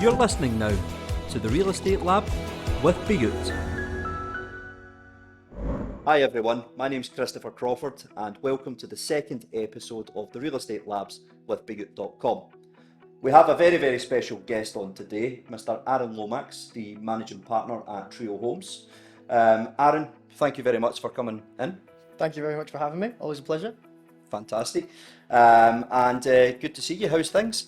You're listening now to the Real Estate Lab with Bayut. Hi everyone, my name's Christopher Crawford and welcome to the second episode of the Real Estate Labs with Bayut.com. We have a very special guest on today, Mr. Aron Lomax, the Managing Partner at Treo Homes. Aron, thank you very much for coming in. Thank you very much for having me, always a pleasure. Fantastic. And good to see you, how's things?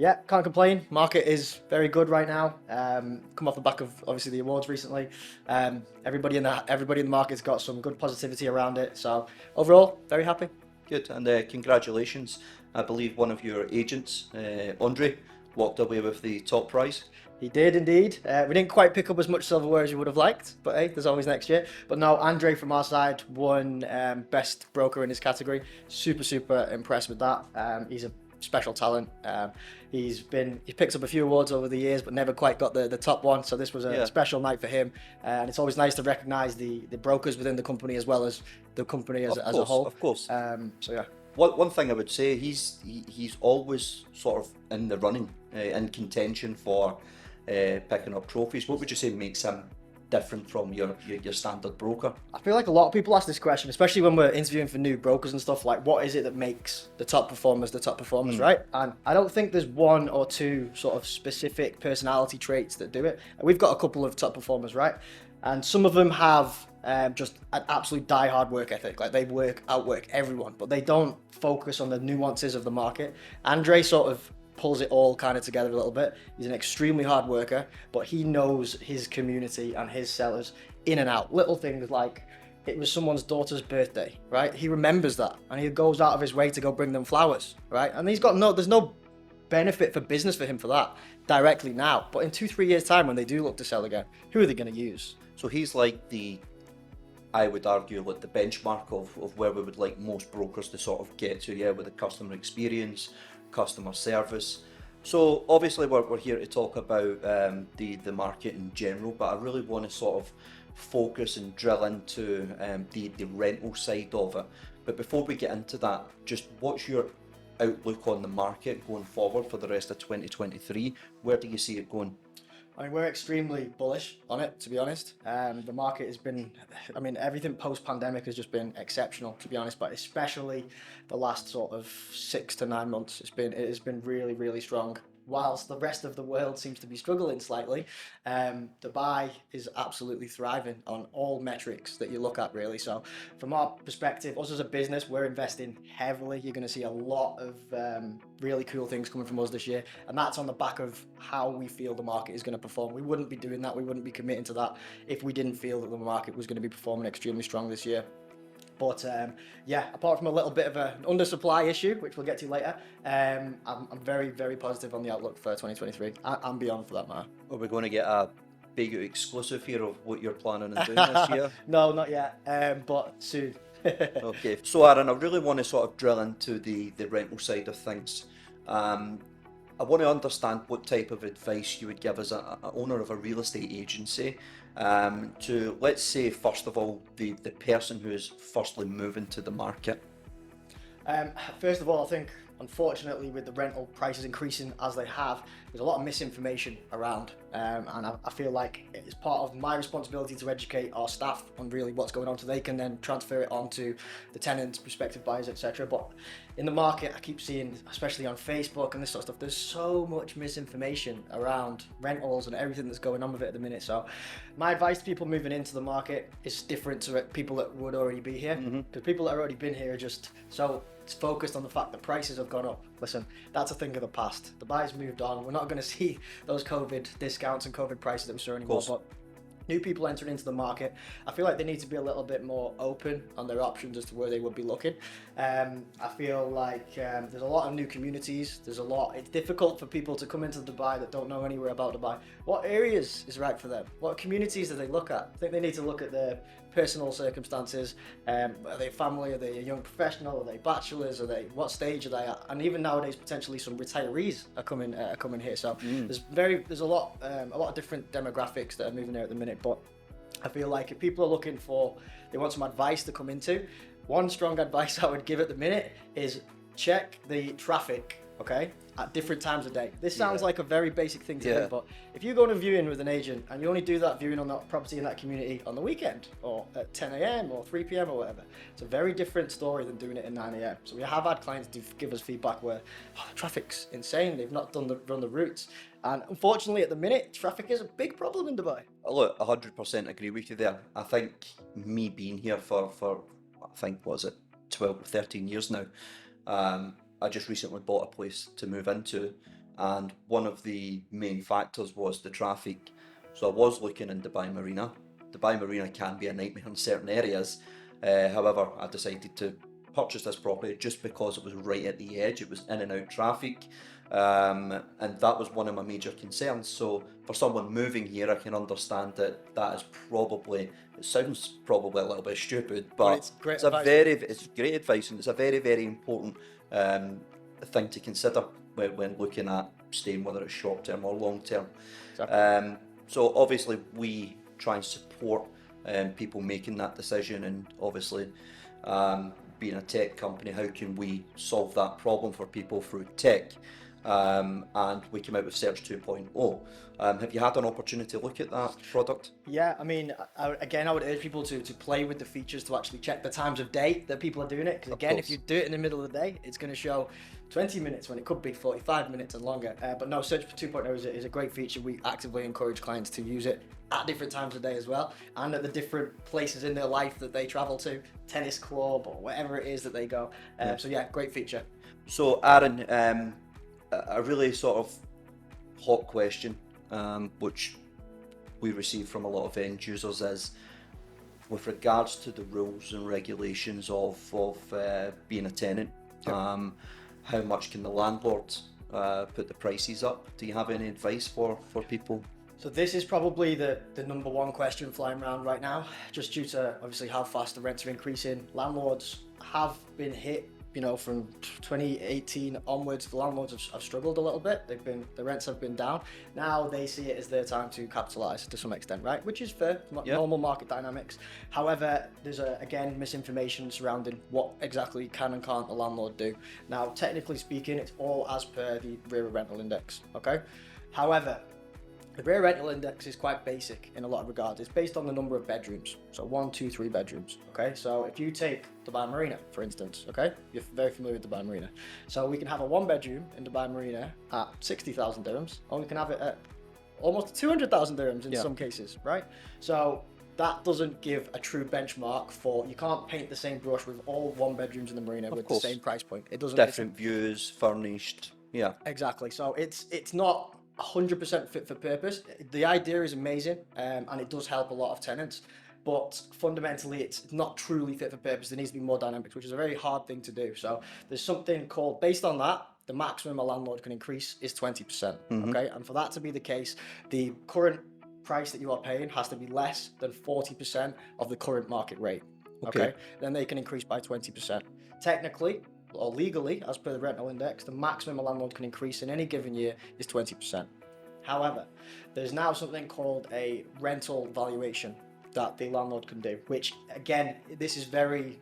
Yeah, can't complain. Market is very good right now. Come off the back of obviously the awards recently. Everybody in the market's got some good positivity around it. So overall, very happy. Good, and congratulations. I believe one of your agents, Andre, walked away with the top prize. He did indeed. We didn't quite pick up as much silverware as you would have liked, but hey, there's always next year. But no, Andre from our side won best broker in his category. Super impressed with that. He's a special talent. He picked up a few awards over the years, but never quite got the top one. So this was a special night for him, and it's always nice to recognise the brokers within the company as well as the company as a whole. Of course. So yeah. One thing I would say, he's always sort of in the running, in contention for picking up trophies. What would you say makes him different from your standard broker? I feel like a lot of people ask this question, especially when we're interviewing for new brokers and stuff, like what is it that makes the top performers, right? And I don't think there's one or two sort of specific personality traits that do it. We've got a couple of top performers, right? And some of them have just an absolute die-hard work ethic. Like they outwork everyone, but they don't focus on the nuances of the market. Andre sort of pulls it all kind of together a little bit. He's an extremely hard worker, but he knows his community and his sellers in and out. Little things like it was someone's daughter's birthday, right? He remembers that and he goes out of his way to go bring them flowers, right? And there's no benefit for business for him for that directly now. But in 2-3 years time, when they do look to sell again, who are they going to use? So he's like I would argue, like the benchmark of where we would like most brokers to sort of get to, with the customer experience, customer service. So obviously we're here to talk about the market in general, but I really want to sort of focus and drill into the rental side of it. But before we get into that, just what's your outlook on the market going forward for the rest of 2023? Where do you see it going? I mean, we're extremely bullish on it, to be honest. The market has been, everything post-pandemic has just been exceptional, to be honest, but especially the last sort of 6 to 9 months, it has been really strong. Whilst the rest of the world seems to be struggling slightly, Dubai is absolutely thriving on all metrics that you look at, really. So from our perspective, us as a business, we're investing heavily. You're going to see a lot of really cool things coming from us this year, and that's on the back of how we feel the market is going to perform. We wouldn't be doing that, we wouldn't be committing to that if we didn't feel that the market was going to be performing extremely strong this year. But apart from a little bit of an undersupply issue, which we'll get to later, I'm very positive on the outlook for 2023 and beyond for that matter. Are we going to get a big exclusive here of what you're planning on doing this year? No, not yet, but soon. Okay, so Aron, I really want to sort of drill into the rental side of things. I want to understand what type of advice you would give as an owner of a real estate agency to, let's say, first of all, the person who is firstly moving to the market. First of all, I think, unfortunately, with the rental prices increasing as they have, there's a lot of misinformation around, and I feel like it's part of my responsibility to educate our staff on really what's going on so they can then transfer it on to the tenants, prospective buyers, etc. But in the market, I keep seeing, especially on Facebook and this sort of stuff, there's so much misinformation around rentals and everything that's going on with it at the minute. So my advice to people moving into the market is different to people that would already be here, because people that have already been here are just so focused on the fact that prices have gone up. Listen, that's a thing of the past. The buy's moved on. We're not going to see those COVID discounts and COVID prices that we saw anymore. But new people entering into the market, I feel like they need to be a little bit more open on their options as to where they would be looking. I feel like there's a lot of new communities. It's difficult for people to come into Dubai that don't know anywhere about Dubai. What areas is right for them? What communities do they look at? I think they need to look at their personal circumstances. Are they family? Are they a young professional? Are they bachelors? What stage are they at? And even nowadays, potentially some retirees are coming here. So there's a lot of different demographics that are moving there at the minute. But I feel like if people are they want some advice to come into, one strong advice I would give at the minute is check the traffic, okay, at different times of day. This sounds Yeah. like a very basic thing to Yeah. do, but if you go on a viewing with an agent and you only do that viewing on that property in that community on the weekend or at 10 a.m. or 3 p.m. or whatever, it's a very different story than doing it at 9 a.m. So we have had clients give us feedback where traffic's insane, they've not run the routes. And unfortunately, at the minute, traffic is a big problem in Dubai. Look, 100% agree with you there. I think me being here for I think, was it 12 or 13 years now, I just recently bought a place to move into, and one of the main factors was the traffic. So I was looking in Dubai Marina. Dubai Marina can be a nightmare in certain areas. However, I decided to purchase this property just because it was right at the edge. It was in and out traffic. And that was one of my major concerns. So for someone moving here, I can understand that is probably, it sounds probably a little bit stupid, but it's great it's advice. it's great advice, and it's a very, very important thing to consider when looking at staying, whether it's short term or long term. Exactly. So obviously we try and support people making that decision, and obviously being a tech company, how can we solve that problem for people through tech? And we came out with Search 2.0. Have you had an opportunity to look at that product? Yeah, I mean, I would urge people to play with the features, to actually check the times of day that people are doing it. Because again, if you do it in the middle of the day, it's going to show 20 minutes when it could be 45 minutes and longer. But no, Search 2.0 is a great feature. We actively encourage clients to use it at different times of day as well, and at the different places in their life that they travel to, tennis club or whatever it is that they go. So yeah, great feature. So Aaron, a really sort of hot question, which we receive from a lot of end users, is with regards to the rules and regulations of being a tenant. How much can the landlord put the prices up? Do you have any advice for people? So this is probably the number one question flying around right now, just due to obviously how fast the rents are increasing. Landlords have been hit, from 2018 onwards. The landlords have struggled a little bit. The rents have been down. Now they see it as their time to capitalise to some extent, right? Which is fair, normal market dynamics. However, there's again misinformation surrounding what exactly can and can't a landlord do. Now, technically speaking, it's all as per the RERA rental index. Okay. However, the RERA rental index is quite basic in a lot of regards. It's based on the number of bedrooms. So 1, 2, 3 bedrooms. Okay. So if you take Dubai Marina, for instance, okay, you're very familiar with Dubai Marina. So we can have a 1 bedroom in Dubai Marina at 60,000 dirhams, or we can have it at almost 200,000 dirhams in some cases, right? So that doesn't give a true benchmark for, you can't paint the same brush with all 1 bedrooms in the marina with the same price point. It doesn't. Different views, furnished. Yeah. Exactly. So it's not 100% fit for purpose. The idea is amazing, and it does help a lot of tenants, but fundamentally it's not truly fit for purpose. There needs to be more dynamics, which is a very hard thing to do. So there's something called, based on that, the maximum a landlord can increase is 20%. Okay, and for that to be the case, the current price that you are paying has to be less than 40% of the current market rate. Okay, then they can increase by 20%. Technically, or legally, as per the rental index, the maximum a landlord can increase in any given year is 20%. However, there's now something called a rental valuation that the landlord can do, which again, this is very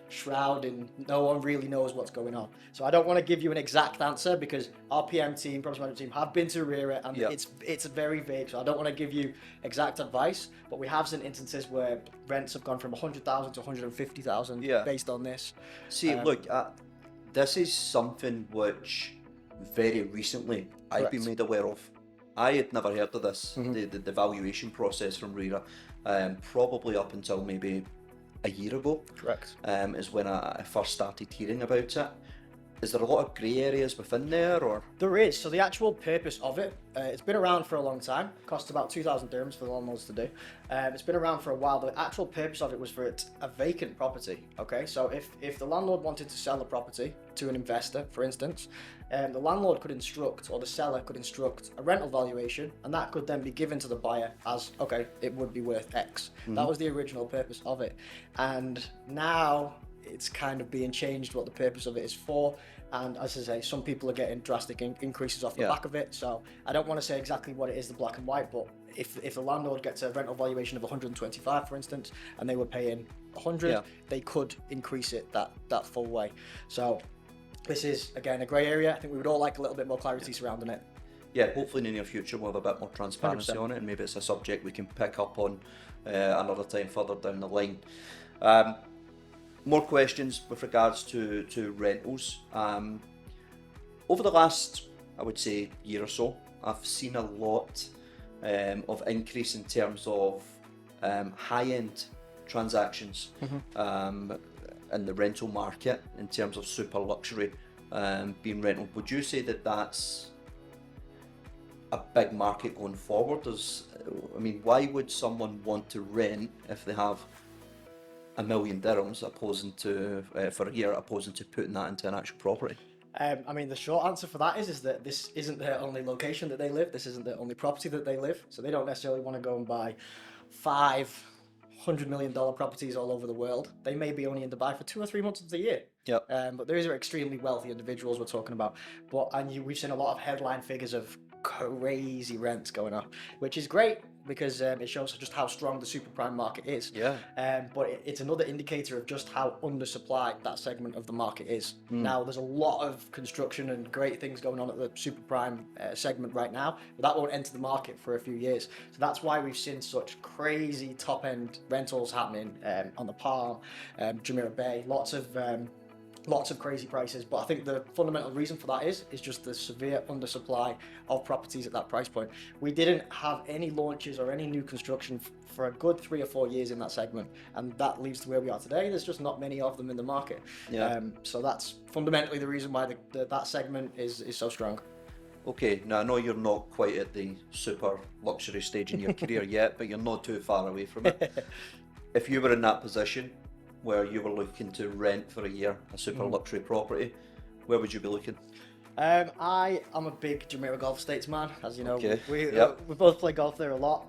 shrouded, no one really knows what's going on. So I don't want to give you an exact answer, because our PM team, property management team, have been to RERA, and it's very vague. So I don't want to give you exact advice, but we have seen instances where rents have gone from 100,000 to 150,000 based on this. See, look, this is something which very recently I've been made aware of. I had never heard of this, the valuation process from RERA, probably up until maybe a year ago. Correct. Is when I first started hearing about it. Is there a lot of grey areas within there, or? There is. So the actual purpose of it, it's been around for a long time. It costs about 2,000 dirhams for the landlords to do. It's been around for a while. The actual purpose of it was for a vacant property. Okay, so if the landlord wanted to sell the property to an investor, for instance, the landlord could instruct, or the seller could instruct, a rental valuation, and that could then be given to the buyer as, okay, it would be worth X. That was the original purpose of it. And now it's kind of being changed what the purpose of it is for. And as I say, some people are getting drastic increases off the back of it. So I don't want to say exactly what it is, the black and white, but if the landlord gets a rental valuation of 125, for instance, and they were paying 100, they could increase it that full way. So this is, again, a grey area. I think we would all like a little bit more clarity surrounding it. Yeah, hopefully in the near future we'll have a bit more transparency 100%. on it, and maybe it's a subject we can pick up on another time further down the line. More questions with regards to rentals. Over the last, I would say, year or so, I've seen a lot of increase in terms of high-end transactions in the rental market, in terms of super luxury being rental. Would you say that that's a big market going forward? Why would someone want to rent if they have $1 million opposing to for a year, opposing to putting that into an actual property? The short answer for that is that this isn't their only location that they live. This isn't their only property that they live. So they don't necessarily want to go and buy $500 million properties all over the world. They may be only in Dubai for 2 or 3 months of the year. Yep. But these are extremely wealthy individuals we're talking about. We've seen a lot of headline figures of crazy rents going up, which is great because it shows just how strong the super prime market is. Yeah. But it's another indicator of just how undersupplied that segment of the market is. Now, there's a lot of construction and great things going on at the super prime segment right now, but that won't enter the market for a few years. So that's why we've seen such crazy top end rentals happening on the Palm, Jumeirah Bay, lots of crazy prices. But I think the fundamental reason for that is just the severe undersupply of properties at that price point. We didn't have any launches or any new construction for a good 3 or 4 years in that segment, and that leads to where we are today. There's just not many of them in the market. Yeah. So that's fundamentally the reason why that segment is so strong. Okay, now I know you're not quite at the super luxury stage in your career yet, but you're not too far away from it. If you were in that position where you were looking to rent for a year a super luxury property, where would you be looking? I am a big Jumeirah Golf Estates man, as you know. Okay. We both play golf there a lot,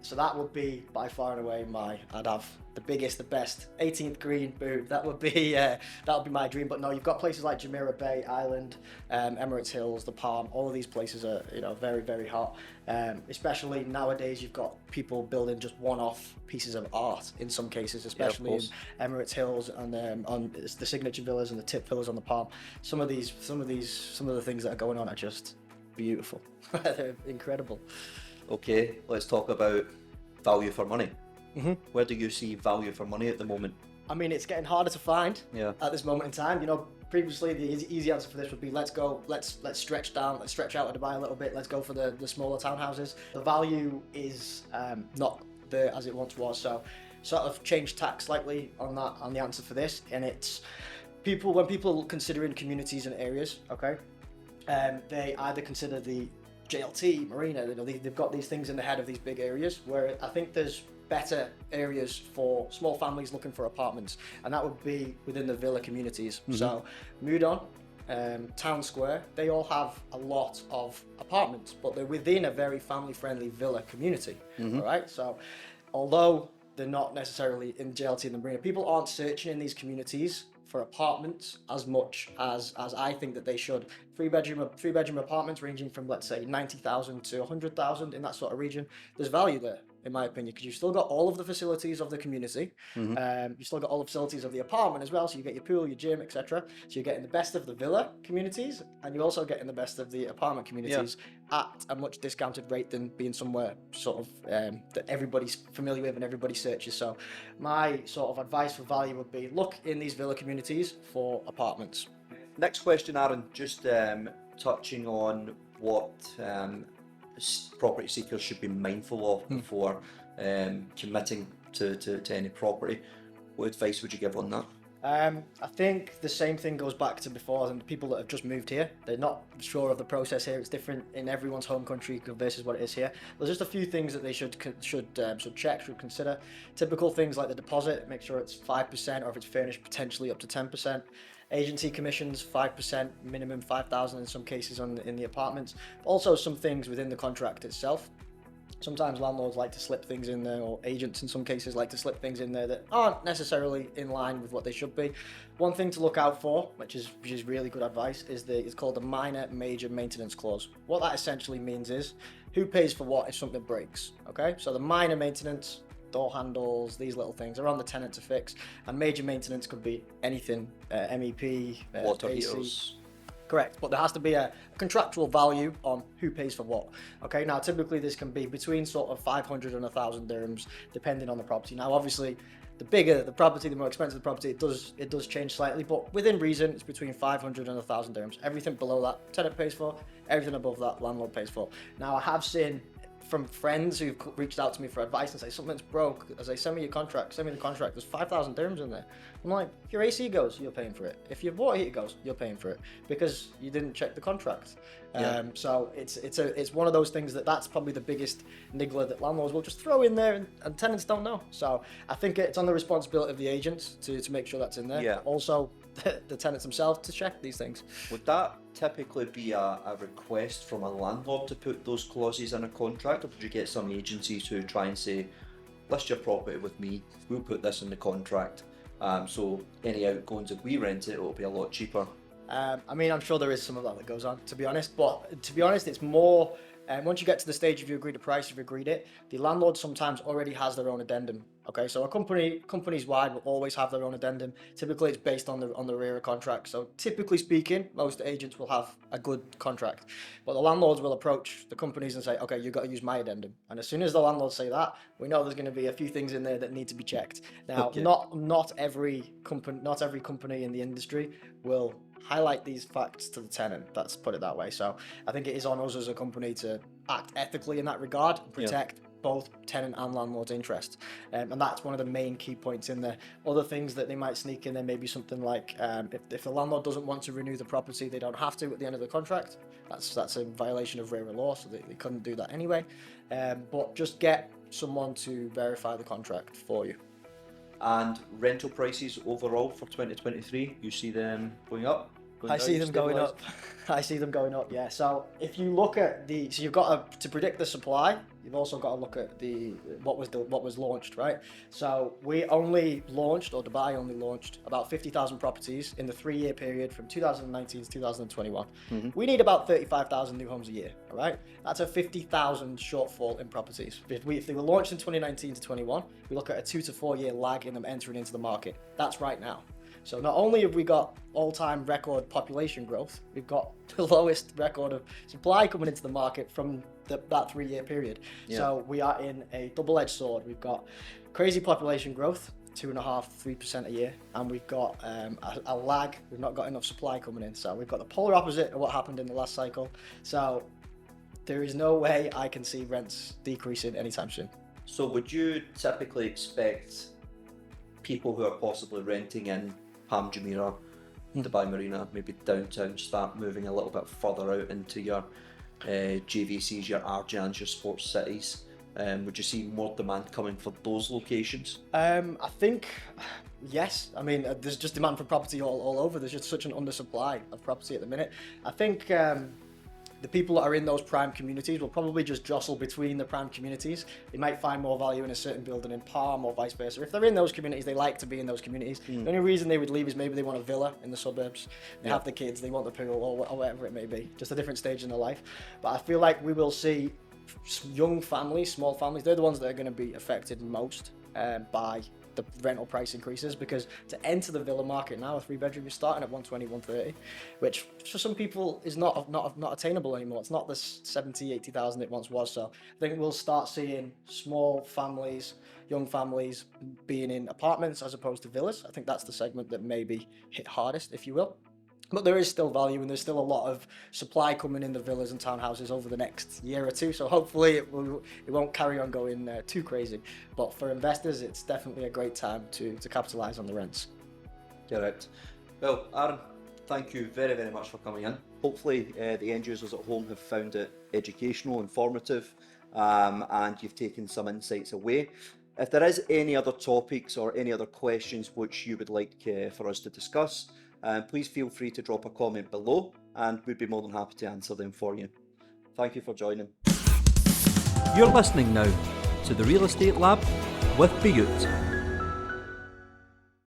so that would be by far and away I'd have the biggest, the best 18th green, boom. That would be my dream. But no, you've got places like Jumeirah Bay Island, Emirates Hills, the Palm. All of these places are very, very hot. Especially nowadays, you've got people building just one-off pieces of art in some cases, especially in Emirates Hills and on the signature villas and the tip villas on the Palm. Some of the things that are going on are just beautiful. They're incredible. Okay, let's talk about value for money. Where do you see value for money at the moment? It's getting harder to find at this moment in time. Previously the easy answer for this would be let's stretch out of Dubai a little bit. Let's go for the smaller townhouses. The value is not there as it once was. So sort of changed tack slightly on the answer for this, and it's when people considering communities and areas, okay, they either consider the JLT, Marina, they've got these things in the head of these big areas, where I think there's better areas for small families looking for apartments, and that would be within the villa communities. So Mudon, Town Square, they all have a lot of apartments, but they're within a very family-friendly villa community. All right, so although they're not necessarily in JLT and the Marina, people aren't searching in these communities for apartments as much as I think that they should. Three bedroom apartments ranging from, let's say, 90,000 to 100,000, in that sort of region. There's value there, in my opinion, because you've still got all of the facilities of the community. You've still got all the facilities of the apartment as well. So you get your pool, your gym, etc. So you're getting the best of the villa communities, and you're also getting the best of the apartment communities at a much discounted rate than being somewhere sort of that everybody's familiar with and everybody searches. So my sort of advice for value would be look in these villa communities for apartments. Next question, Aaron, just touching on what property seekers should be mindful of before committing to any property. What advice would you give on that? I think the same thing goes back to before, and the people that have just moved here, they're not sure of the process here. It's different in everyone's home country versus what it is here. There's just a few things that they should check, should consider. Typical things like the deposit, make sure it's 5%, or if it's furnished, potentially up to 10%. Agency commissions, 5%, minimum 5,000 in some cases in the apartments. Also some things within the contract itself. Sometimes landlords like to slip things in there, or agents in some cases like to slip things in there that aren't necessarily in line with what they should be. One thing to look out for, which is really good advice, it's called the minor major maintenance clause. What that essentially means is who pays for what if something breaks. Okay, so the minor maintenance, door handles, these little things are on the tenant to fix. And major maintenance could be anything, MEP, Water AC. heaters. Correct, but there has to be a contractual value on who pays for what. Okay, now typically this can be between sort of 500 and 1,000 dirhams, depending on the property. Now, obviously, the bigger the property, the more expensive the property, it does change slightly, but within reason, it's between 500 and 1,000 dirhams. Everything below that, tenant pays for. Everything above that, landlord pays for. Now, I have seen from friends who've reached out to me for advice and say something's broke. As they send me your contract, send me the contract. There's 5,000 dirhams in there. I'm like, if your AC goes, you're paying for it. If your water heater goes, you're paying for it because you didn't check the contract. Yeah. So it's one of those things that's probably the biggest niggler that landlords will just throw in there, and tenants don't know. So I think it's on the responsibility of the agents to make sure that's in there. Yeah. Also, the tenants themselves to check these things. Would that typically be a request from a landlord to put those clauses in a contract, or would you get some agencies who try and say, list your property with me, we'll put this in the contract, so any outgoings, if we rent it, it'll be a lot cheaper? I mean, I'm sure there is some of that goes on, to be honest, but to be honest, it's more, once you get to the stage, if you agreed a price, you've agreed it, the landlord sometimes already has their own addendum. Okay, so companies wide will always have their own addendum. Typically, it's based on the rear of contract. So typically speaking, most agents will have a good contract, but the landlords will approach the companies and say, okay, you've got to use my addendum. And as soon as the landlords say that, we know there's going to be a few things in there that need to be checked. Now, Okay. not every company in the industry will highlight these facts to the tenant. Let's put it that way. So I think it is on us as a company to act ethically in that regard, and protect both tenant and landlord's interest, and that's one of the main key points in there. Other things that they might sneak in there may be something like if the landlord doesn't want to renew the property, they don't have to at the end of the contract. That's a violation of RERA law, so they couldn't do that anyway. But just get someone to verify the contract for you. And rental prices overall for 2023, you see them going up? I see them going up. I see them going up, yeah. So if you look at so you've got to predict the supply, you've also got to look at what was launched, right? So we only launched, or Dubai only launched, about 50,000 properties in the 3-year period from 2019 to 2021. Mm-hmm. We need about 35,000 new homes a year, all right? That's a 50,000 shortfall in properties. If they were launched in 2019 to 21, we look at a 2 to 4 year lag in them entering into the market. That's right now. So not only have we got all-time record population growth, we've got the lowest record of supply coming into the market from that 3-year period. Yeah. So we are in a double-edged sword. We've got crazy population growth, 2.5-3% a year, and we've got a lag. We've not got enough supply coming in. So we've got the polar opposite of what happened in the last cycle. So there is no way I can see rents decreasing anytime soon. So would you typically expect people who are possibly renting in Palm Jumeirah, Dubai Marina, maybe downtown, start moving a little bit further out into your JVCs, your Arjans, your sports cities? Would you see more demand coming for those locations? I think yes. I mean, there's just demand for property all over. There's just such an undersupply of property at the minute. I think the people that are in those prime communities will probably just jostle between the prime communities. They might find more value in a certain building in Palm or vice versa. If they're in those communities, they like to be in those communities. The only reason they would leave is maybe they want a villa in the suburbs. They have the kids, they want the pool or whatever it may be. Just a different stage in their life. But I feel like we will see young families, small families, they're the ones that are going to be affected most by the rental price increases, because to enter the villa market now, a 3-bedroom is starting at 120, 130, which for some people is not attainable anymore. It's not the 70, 80,000 it once was. So I think we'll start seeing small families, young families being in apartments as opposed to villas. I think that's the segment that may be hit hardest, if you will. But there is still value, and there's still a lot of supply coming in the villas and townhouses over the next year or two. So hopefully it won't carry on going too crazy. But for investors, it's definitely a great time to capitalise on the rents. Correct. Well, Aaron, thank you very, very much for coming in. Hopefully the end users at home have found it educational, informative, and you've taken some insights away. If there is any other topics or any other questions which you would like for us to discuss, please feel free to drop a comment below, and we'd be more than happy to answer them for you. Thank you for joining. You're listening now to the Real Estate Lab with Bayut.